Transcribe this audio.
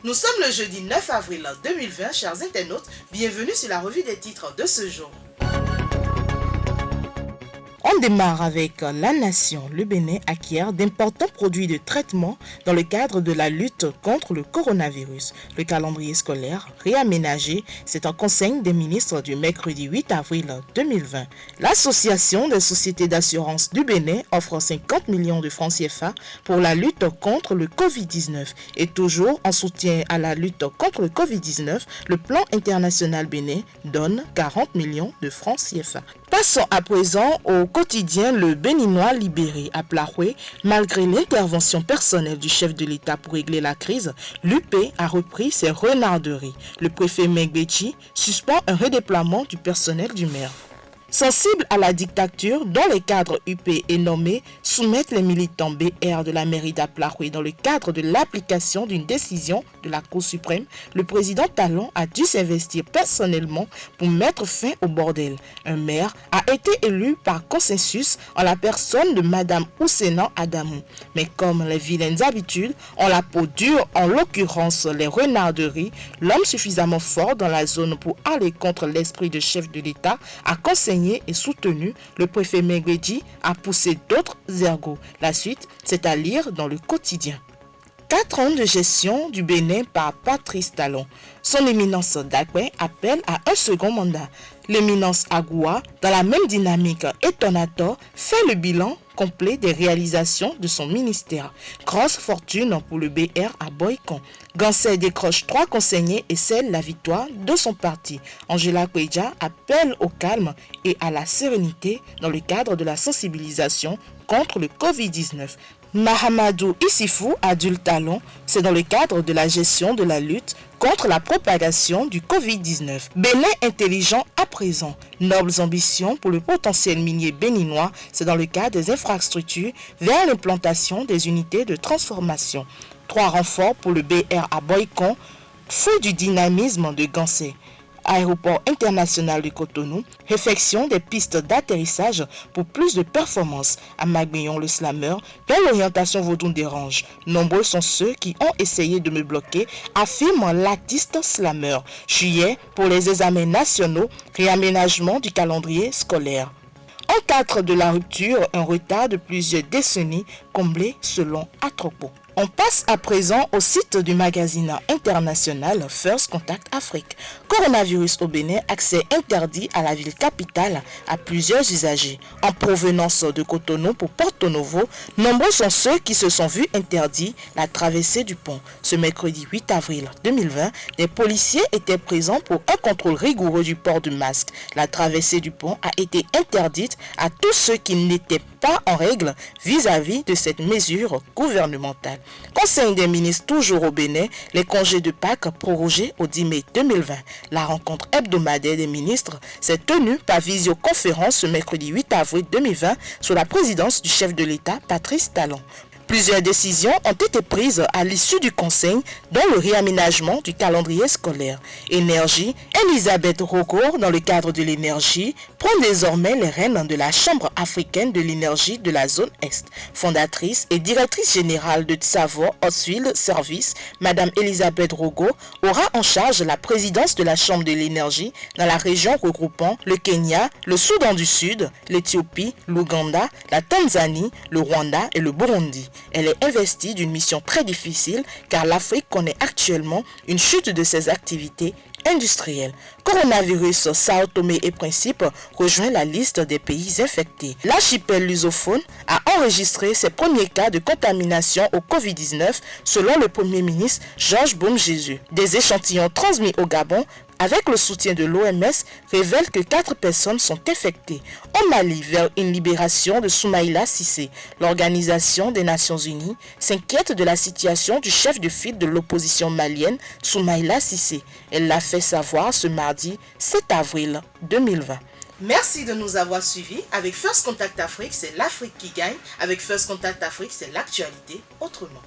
Nous sommes le jeudi 9 avril 2020, chers internautes, bienvenue sur la revue des titres de ce jour. On démarre avec la nation. Le Bénin acquiert d'importants produits de traitement dans le cadre de la lutte contre le coronavirus. Le calendrier scolaire réaménagé, c'est en conseil des ministres du mercredi 8 avril 2020. L'Association des sociétés d'assurance du Bénin offre 50 millions de francs CFA pour la lutte contre le Covid-19. Et toujours en soutien à la lutte contre le Covid-19, le plan international Bénin donne 40 millions de francs CFA. Passons à présent au quotidien Le Béninois libéré à Plaroué. Malgré l'intervention personnelle du chef de l'État pour régler la crise, l'UP a repris ses renarderies. Le préfet Mengbedji suspend un redéploiement du personnel du maire. Sensible à la dictature dont les cadres UP est nommé, soumettent les militants BR de la mairie d'Aplaroué dans le cadre de l'application d'une décision de la Cour suprême, le président Talon a dû s'investir personnellement pour mettre fin au bordel. Un maire a été élu par consensus en la personne de Madame Oussena Adamou. Mais comme les vilaines habitudes ont la peau dure, en l'occurrence les renarderies, l'homme suffisamment fort dans la zone pour aller contre l'esprit de chef de l'État a conseillé et soutenu le préfet Mengbedji à pousser d'autres ergots. La suite, c'est à lire dans le quotidien. 4 ans de gestion du Bénin par Patrice Talon. Son éminence Dagbe appelle à un second mandat. L'éminence Agoua, dans la même dynamique étonnateur, fait le bilan complet des réalisations de son ministère. Grosse fortune pour le BR à Boycon. Gansé décroche 3 conseillers et scelle la victoire de son parti. Angela Kweja appelle au calme et à la sérénité dans le cadre de la sensibilisation contre le Covid-19. Mahamadou Issifou adulte Talon, c'est dans le cadre de la gestion de la lutte contre la propagation du Covid-19. Bénin intelligent à présent. Nobles ambitions pour le potentiel minier béninois, c'est dans le cadre des infrastructures vers l'implantation des unités de transformation. 3 renforts pour le BR à Boycon, fruit du dynamisme de Gansé. Aéroport international de Cotonou, réflexion des pistes d'atterrissage pour plus de performances. À Magbion le slammer, dont l'orientation Vaudou dérange. Nombreux sont ceux qui ont essayé de me bloquer, affirme l'artiste slammer. Juillet pour les examens nationaux, réaménagement du calendrier scolaire. En cadre de la rupture, un retard de plusieurs décennies comblé selon Atropo. On passe à présent au site du magazine international First Contact Afrique. Coronavirus au Bénin, accès interdit à la ville capitale à plusieurs usagers. En provenance de Cotonou pour Porto Novo, nombreux sont ceux qui se sont vus interdits la traversée du pont. Ce mercredi 8 avril 2020, des policiers étaient présents pour un contrôle rigoureux du port du masque. La traversée du pont a été interdite à tous ceux qui n'étaient pas en règle vis-à-vis de cette mesure gouvernementale. Conseil des ministres toujours au Bénin, les congés de Pâques prorogés au 10 mai 2020. La rencontre hebdomadaire des ministres s'est tenue par visioconférence ce mercredi 8 avril 2020 sous la présidence du chef de l'État Patrice Talon. Plusieurs décisions ont été prises à l'issue du conseil, dont le réaménagement du calendrier scolaire. Énergie, Elisabeth Rogour, dans le cadre de l'énergie, prend désormais les rênes de la Chambre africaine de l'énergie de la zone Est. Fondatrice et directrice générale de Savoie Oil Service, Madame Elisabeth Rogour aura en charge la présidence de la Chambre de l'énergie dans la région regroupant le Kenya, le Soudan du Sud, l'Éthiopie, l'Ouganda, la Tanzanie, le Rwanda et le Burundi. Elle est investie d'une mission très difficile car l'Afrique connaît actuellement une chute de ses activités industrielles. Coronavirus, Sao Tomé et Principe rejoint la liste des pays infectés. L'archipel lusophone a enregistré ses premiers cas de contamination au Covid-19 selon le Premier ministre Georges Boum-Jésus. Des échantillons transmis au Gabon avec le soutien de l'OMS, révèle que 4 personnes sont infectées. Au Mali, vers une libération de Soumaïla Cissé, l'Organisation des Nations Unies s'inquiète de la situation du chef de file de l'opposition malienne, Soumaïla Cissé. Elle l'a fait savoir ce mardi 7 avril 2020. Merci de nous avoir suivis. Avec First Contact Afrique, c'est l'Afrique qui gagne. Avec First Contact Afrique, c'est l'actualité autrement.